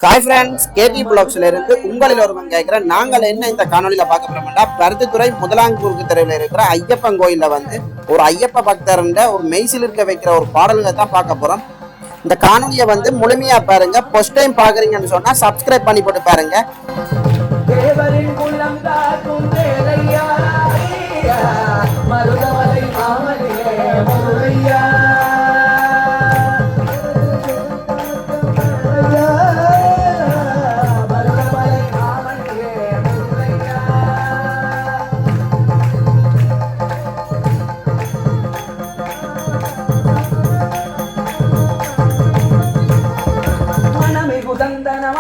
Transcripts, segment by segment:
Hi friends, கேடி பிளாக்ஸ்ல இருந்து உங்களில் ஒருவன் கேட்கிறேன். நாங்கள் என்ன இந்த காணொலியில பார்க்க போறோம்னா, பருத்தித்துறை முதலாங்குறுக்கு தெருவில் இருக்கிற ஐயப்பன் கோயில்ல ஒரு ஐயப்ப பக்தர்ன்ற ஒரு மெய்சில் இருக்க வைக்கிற ஒரு பாடல்களை தான் பார்க்க போறோம். இந்த காணொலியை முழுமையா பாருங்க. ஃபர்ஸ்ட் டைம் பாக்குறீங்கன்னு சொன்னா சப்ஸ்கிரைப் பண்ணி போட்டு பாருங்க.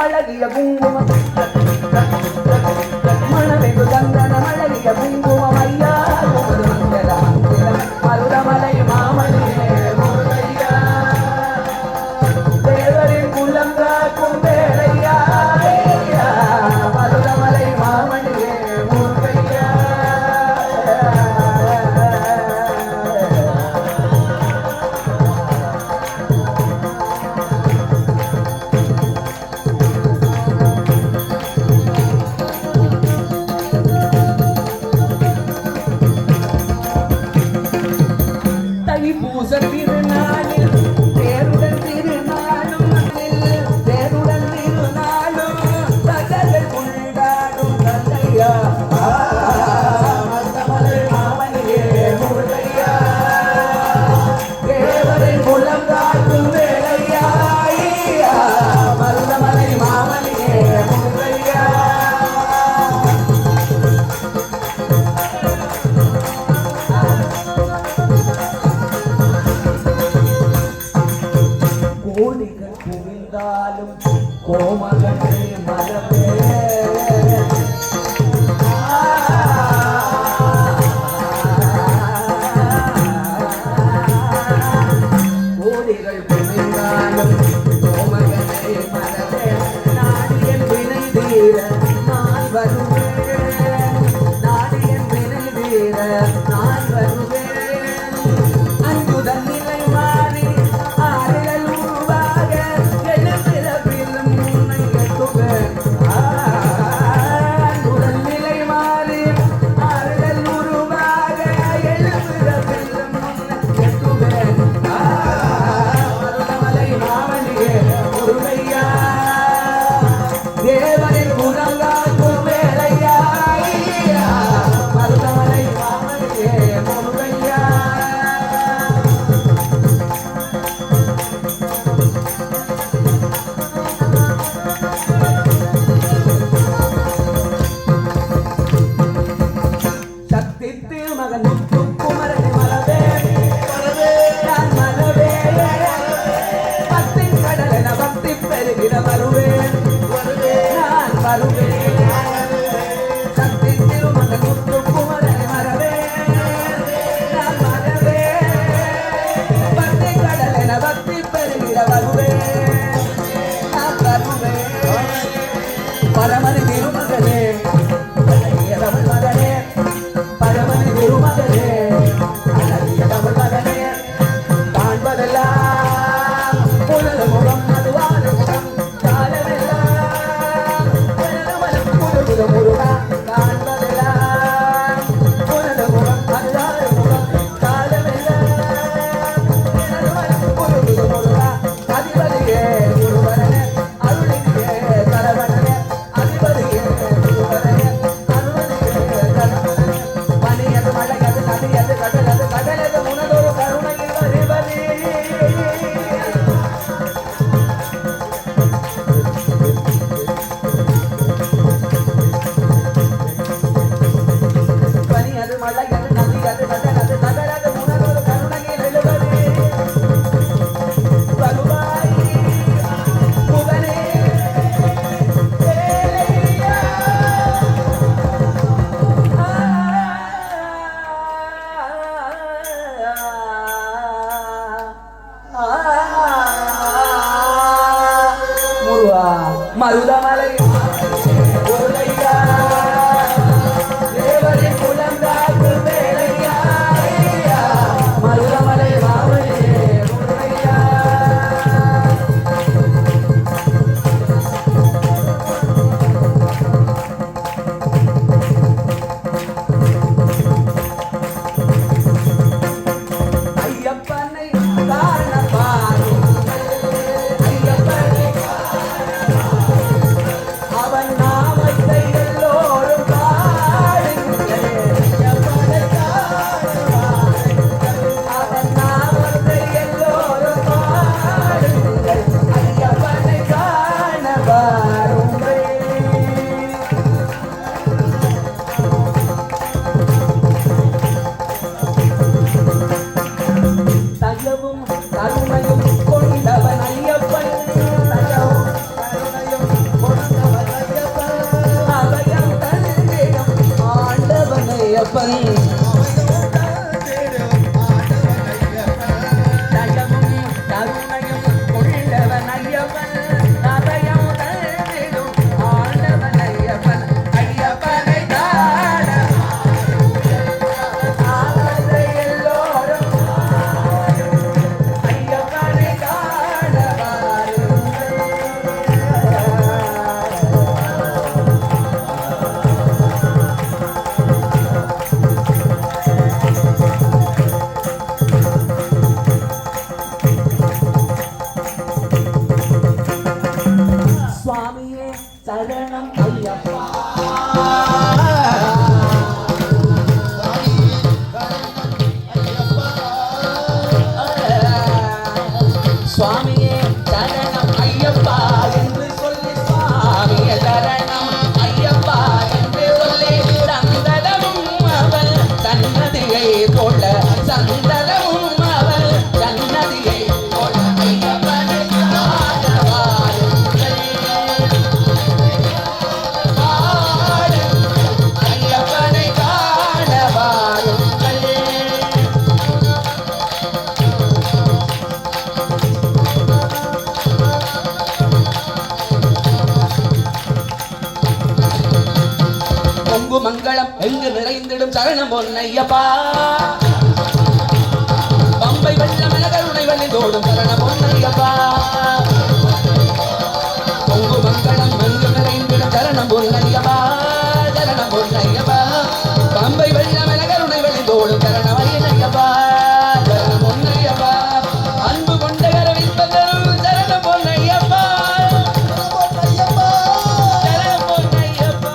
அழகிய குங்குமம் மனமெகு தந்தன அழகிய குங்குமம் ஐயா மருதமலை மாமணியே முருகையா தேவரின் குலம் காக்கும் வேலையா மருதமலை மாமணியே முருகையா பூச திருநாளில் தேருடன் திருநாளும் தேருடன் திருநாளும் தகவல் கொண்டாடும் தந்தையா மருதமலை மாமணியே முருகையா தேவரின் குலம் காக்கும் வேலையா மருதமலை மாமணியே முருகையா கோடிகள் குவிந்தாலும் கோமகனை மரபே கோடிகள் குவிந்தாலும் கோமகனை மரபே நாடியன் வினை தீர நான் வருவேன் நாடியன் வினை தீர நான் வருவேன் அன்புடன் நிலை மாறி தேவரின் குணங்காக்கும் வேலையா மருதமலை மாமணியே முருகையா சக்தி திருமகன் குமரனை மரபே நான் மரபே பக்தின் கடலென பக்தி பெருகிற வருவேன் நான் வருவேன் சக்தி திருமகன் குமரனை மரபே நான் மரபே பக்தி கடலென பக்தி பெருகிற வருவேன் நான் வருவேன் பரமனி திருமகனே தமிழ் மகனே பரமனி திருமகனே அழகிய தமிழ் மகனே காண்பதெல்லாம் புனல் முகம் அதுவான முகம் காலமெல்லாம் புது முருகா காண்பதெல்லாம் புனல் முகம் அதுவான முகம் காலமெல்லாம் புது முருகா அதிபதியே குருவரனே அருளியே தரவனே அதிபதியே குருவரனே அருளியே தரவனே பனியது மழையது நதியது கடலது கடலது உனதொரு கருணையில் வருவதே பனியது மழையது நதியது கடலது கடலது உனதொரு கருணையில் எழுவதே வருவாய் புகனே முருகா மருதமலை முருகையா தேவரின் குலம் காக்கும் வேலையா மருதமலை மாமணியே முருகையா சரணம் ஐயப்பா. சுவாமியே சரணம் ஐயப்பா என்று சொல்லி, சுவாமியே சரணம் ஐயப்பா என்று சொல்லி, சந்தனமும் அவள் சன்னதியை போல, சந்தனமும் அவள் சன்னதியை போல ஐயப்பனை காணவாருங்கள். ஐயப்பனை காணவாருங்கள். பொங்கு மங்களம் எங்கு நிறைந்திடும் சரணம் பொன்னையப்பா. பம்பை வெள்ளம் என கருணை வழிந்தோடும் சரணம் பொன்னையப்பா. பொங்கு மங்களம் எங்கு நிறைந்திடும் சரணம் பொன்னையப்பா. சரணம் பொன்னையப்பா. பம்பை வெள்ளம் என கருணை வழிந்தோடும் சரணம் ஐயனையப்பா. சரணம் பொன்னையப்பா. அன்பு கொண்ட கரவிப்பதல் சரணம் பொன்னையப்பா. சரணம் பொன்னையப்பா.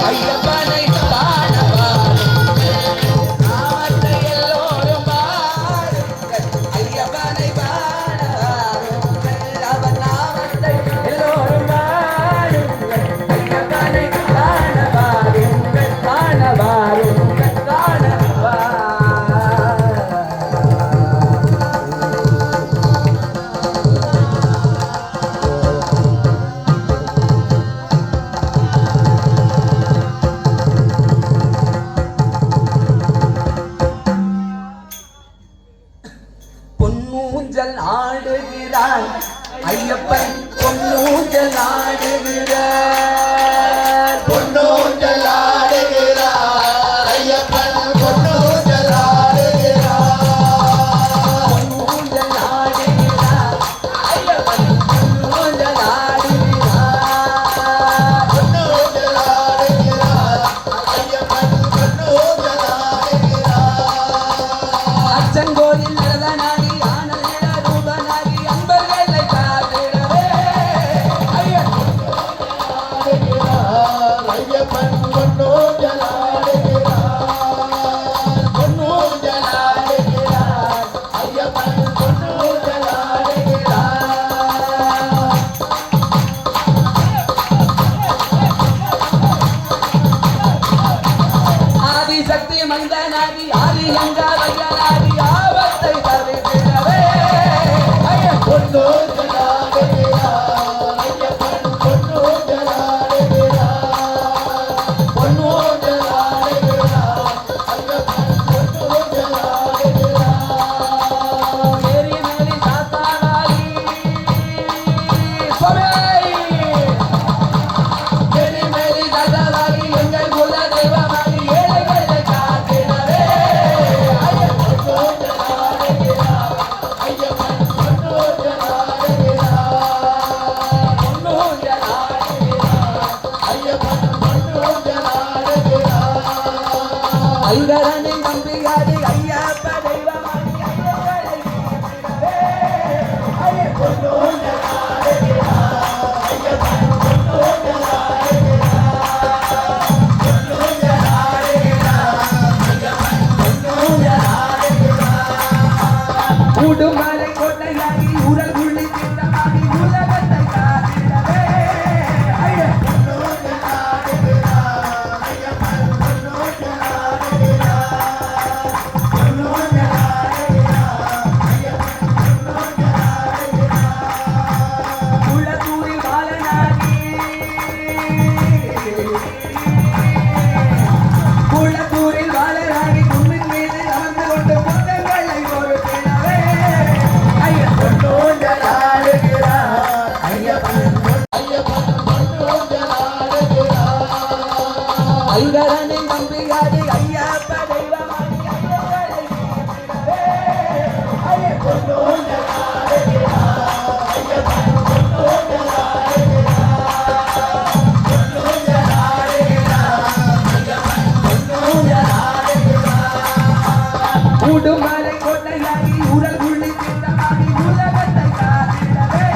ஐயப்பனை காணவாருங்கள். நாமத்தை எல்லோரும் பாடுங்கள். ஐயப்பனை பாடுங்கள். அவன் நாமத்தை எல்லோரும் பாடுங்கள். ஐயப்பனை காணவாருங்கள். காணவாருங்கள். காணவாருங்கள். பொன்னூஞ்சல் ஆடுகிறான் ஐயப்பன், பொன்னூஞ்சல் ஆடுகிறார். பொன்னூஞ்சல் ஆடுகிறார் ஐயப்பன், பொன்னூஞ்சல் ஆடுகிறார். பொன்னூஞ்சல் ஆடுகிறார் ஐயப்பன், பொன்னூஞ்சல் ஆடுகிறார். பொன்னூஞ்சல் ஆடுகிறார் ஐயப்பன், பொன்னூஞ்சல் ஆடுகிறார். அச்சங்கோயில் நடனாகி ஆனல் நில ரூபனாகி அன்பர்களை காத்திடவே ஐயப்பன் ஆடுகிறார் ஐயப்பன், பொன்னூஞ்சல் ஆடுகிறார். பொன்னூஞ்சல் ஆடுகிறார் ஐயப்பன், பொன்னூஞ்சல் ஆடுகிறார். ஆதிசக்தி மைந்தனாகி ஆதியங்காரையனாகி ஆபத்தை தவிர்த்திடவே ஐயப்பன் பொன்னூஞ்சல் ஆடுகிறார் ஐயப்பன், பொன்னூஞ்சல் ஆடுகிறார். பொன்னூஞ்சல் ஆடுகிறார் ஐயப்பன், பொன்னூஞ்சல் ஆடுகிறார். மேரி மேரி சாத்தானாகி சுவாமி மேரி மேரி தாத்தாவாகி எங்கள் குல தெய்வமாகி ஏழைகளை காத்திடவே ஐயப்பன் பொன்னூஞ்சல் ஆடுகிறார் ஐயப்பன், பொன்னூஞ்சல் ஆடுகிறார். பொன்னூஞ்சல் ஆடுகிறார். ஐயப்பன், பொன்னூஞ்சல் ஆடுகிறார். ஐங்கரனை நம்பியாடி ஐயப்ப தெய்வமாகி ஐயங்களை காத்திடவே ஐயப்பன் பொன்னூஞ்சல் ஆடுகிறார் ஐயப்பன், பொன்னூஞ்சல் ஆடுகிறார். பொன்னூஞ்சல் ஆடுகிறார் ஐயப்பன், பொன்னூஞ்சல் ஆடுகிறார். உடுமலை கோட்டையாகி உடல் உள்ளி திட்டமாகி உலகத்தை காத்திடவே ஐயப்பன் பொன்னூஞ்சல் ஆடுகிறார் ஐயப்பன், பொன்னூஞ்சல் ஆடுகிறார். பொன்னூஞ்சல் ஆடுகிறார் ஐயப்பன், பொன்னூஞ்சல் ஆடுகிறார். உள்ளத்தூரில் பாலனாகி உள்ளத்தூரில் பாலனாகி குன்றின் மீது அமர்ந்து கொண்டு புத்தகங்களை பொறுப்பினவே ஐயப்பன் பொன்னூஞ்சல் ஆடுகிறார் ஐயப்பன், ஐயப்பன், பொன்னூஞ்சல் ஆடுகிறார். ஐங்கரனை நம்பியாடி ஐயப்ப தெய்வமாகி ஐயங்களை காத்திடவே ஐயப்பன் பொன்னூஞ்சல் ஆடுகிறார் ஐயப்பன், பொன்னூஞ்சல் ஆடுகிறார். பொன்னூஞ்சல் ஆடுகிறார் ஐயப்பன், பொன்னூஞ்சல் ஆடுகிறார். உடுமலை கோட்டையாகி உடல் உள்ளி திட்டமாகி உலகத்தை காத்திடவே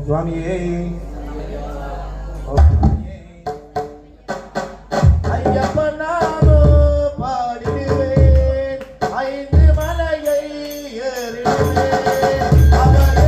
சுவாமியே ஐயப்பனாரோ பாடிடுவேன் ஐந்து மலையை ஏறிடுவேன் அவரை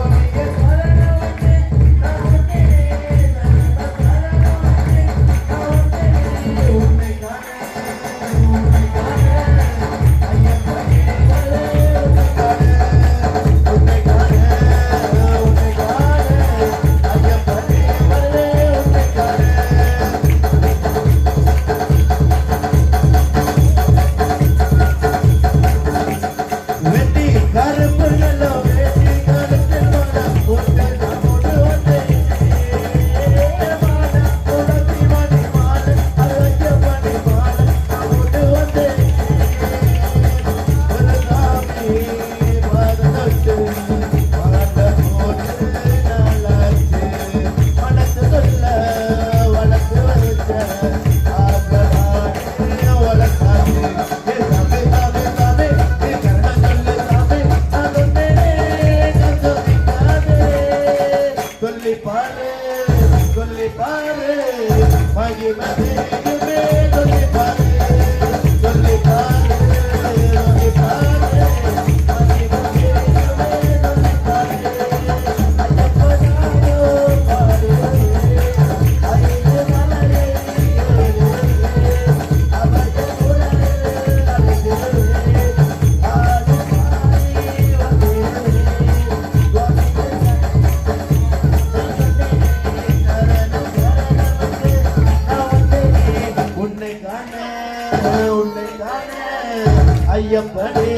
ஐயப்பனே உன்னை காண உன்னை காண உன்னை காண ஐயப்பனே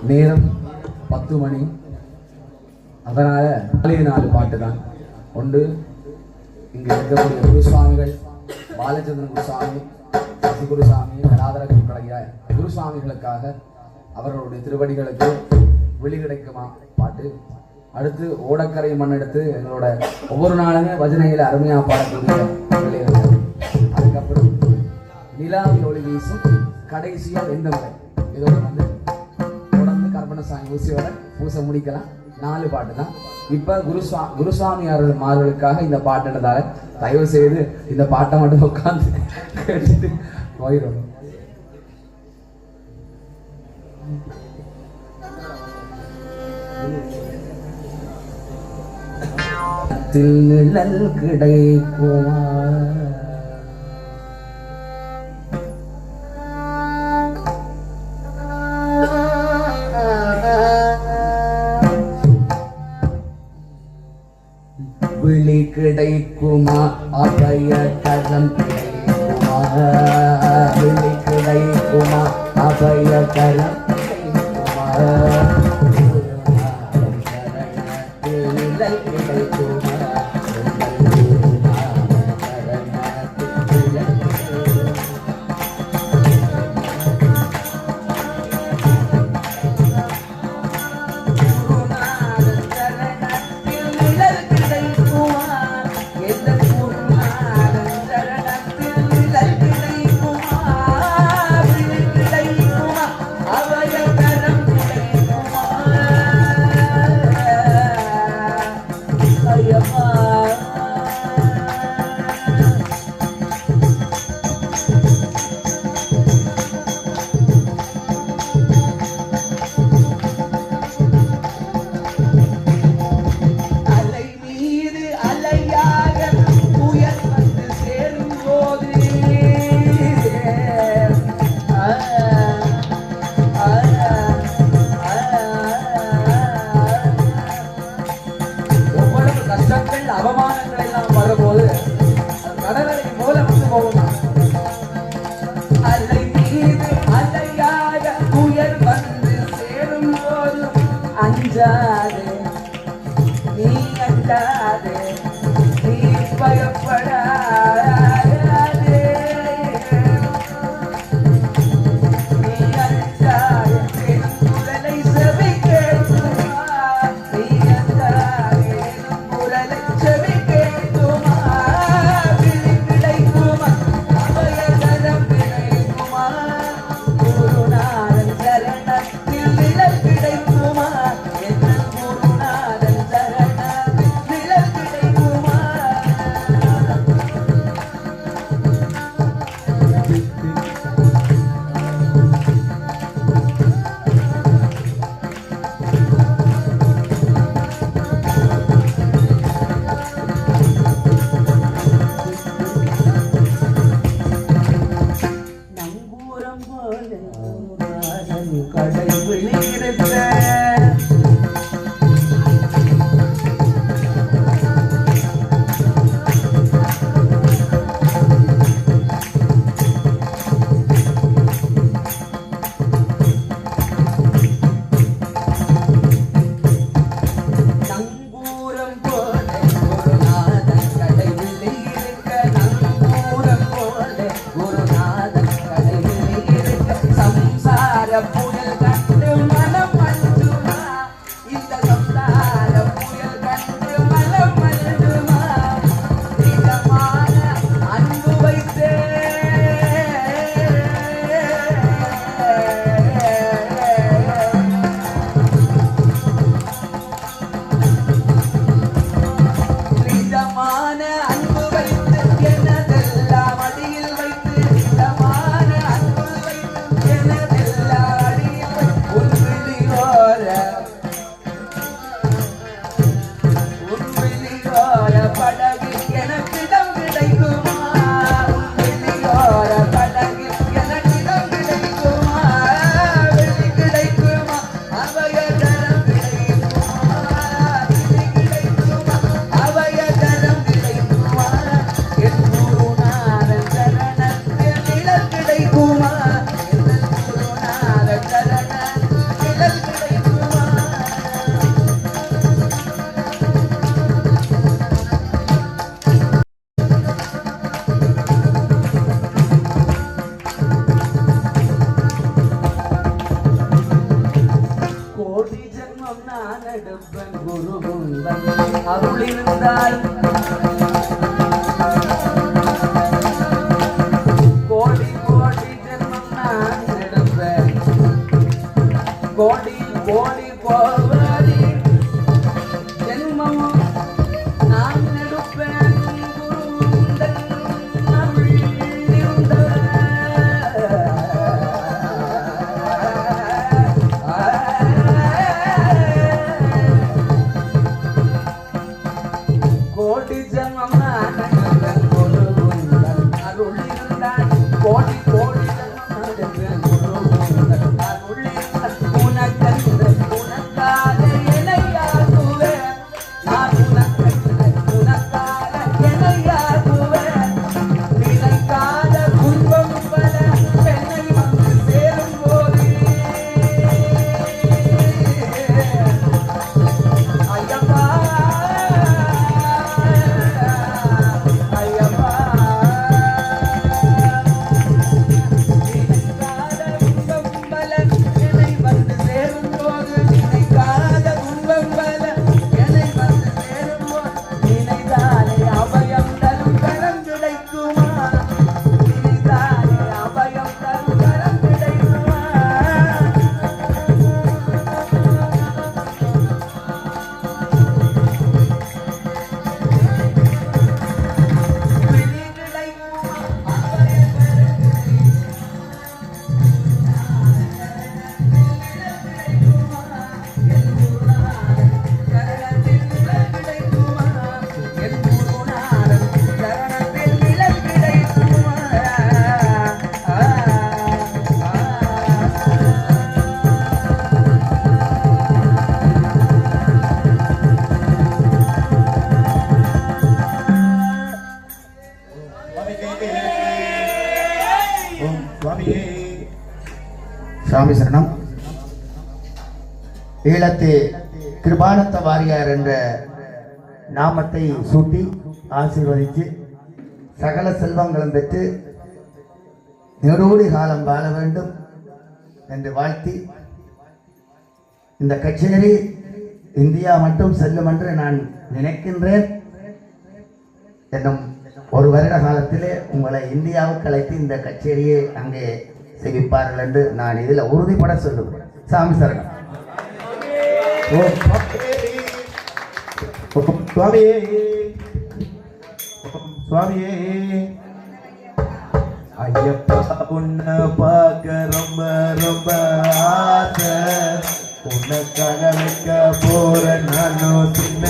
நேரம் 10 மணி. அதனால 4 பாட்டு தான் ஒன்று. இங்கே இருக்கக்கூடிய குருசுவாமிகள் பாலச்சந்திரன் குருசாமி, சசி குருசாமி, கலாதர குருக்களைய குருசுவாமிகளுக்காக அவர்களுடைய திருவடிகளுக்கு விழி கிடைக்குமா பாட்டு. அடுத்து ஓடக்கரை மண்ணெடுத்து எங்களோட ஒவ்வொரு நாளுமே பஜனையில் அருமையாக பாடக்கூடிய பிள்ளைகள். அதுக்கப்புறம் நிலாவில் ஒளி வீசும் கடைசியாக எந்த முறை இதோட வந்து தொடர்ந்து கற்பனை சாமி ஊசியோட பூசை முடிக்கலாம். 4 பாட்டு தான். இப்ப குருசாமியார்களுக்காக இந்த பாட்டுன்றதால தயவு செய்து இந்த பாட்டை மட்டும் உட்காந்து கேட்டுட்டு போயிடும். நிழல் கிடைக்குமா விழி கிடைக்குமா அபய கரம் கிடைக்குமா விழி கிடைக்குமா அபய கரம் கிடைக்குமா நிழல் கிடைக்குமா அவமானங்கள் எல்லாம் வரும்போது கடலை போல வந்து போகுமா அலை மீது அலையாக புயல் வந்து சேரும் போது அஞ்சாதே நீ அஞ்சாதே நீ பயப்படாதே நீ அஞ்சாதே குரலை செவி கேட்குமா நீ அஞ்சாதே குரலை செவி கேட்குமா விழி கிடைக்குமா அபயகரம் கிடைக்குமா குருநாதன் சரணத்தில் நிழல் கிடைக்குமா என்ன குருநாதன் சரணத்தில் நிழல் கிடைக்குமா நங்கூரம் போல குருநாதன் கடை விழியிருக்க நங்கூரம் போல குருநாதன் கடை விழியிருக்க நங்கூரம் போல குருநாதன் கடை விழியிருக்க சம்சார புயல் கண்டு மனம் மல்லுமா இந்த சம்சார புயல் கண்டு மனம் மல்லுமா இதமான அன்பு வைத்தே இதமான அன்பு வைத்து எனதெல்லாம் அடியில் வைத்து இதமான அன்பு வைத்து எனதெல்லாம் அடியில் வைத்து உன் விழியோர படகு எனக்கிடம் கிடைக்குமா உன் விழியோர படகு எனக்கிடம் கிடைக்குமா வெளி கிடைக்குமா அபயகரம் கிடைக்குமா வெளி கிடைக்குமா அபயகரம் கிடைக்குமா என் குருநாதன் சரணத்தில் நிழல் கிடைக்குமா என் குருநாதன் சரணத்தில் நிழல் கிடைக்குமா கோடி ஜென்மம் நான் எடுப்பேன் குரு குந்தன் அருள் இருந்தால் கோடி கோடி ஜென்மம் நான் எடுப்பேன் கோடி கோடி போவதி ஜென்ம சுவாமி சரணம். ஈழத்து கிருபானத்த வாரியார் என்ற நாமத்தை சூட்டி ஆசீர்வதித்து சகல செல்வங்களும் பெற்று நெருடி காலம் வாழ வேண்டும் என்று வாழ்த்தி, இந்த கச்சேரி இந்தியா மட்டும் செல்லும் என்று நான் நினைக்கின்றேன். என்னும் ஒரு வருட காலத்திலே உங்களை இந்தியாவுக்கு அழைத்து இந்த கச்சேரியை அங்கே செய்விப்பார்கள் என்று நான் இதில் உறுதிப்பட சொல்லுவேன். சாமி சரணம். சுவாமியே சுவாமியே ஐயப்பா உன்னை பார்க்க ரொம்ப ரொம்ப ஆசை. உன்னை கணக்க போற நானும் சின்ன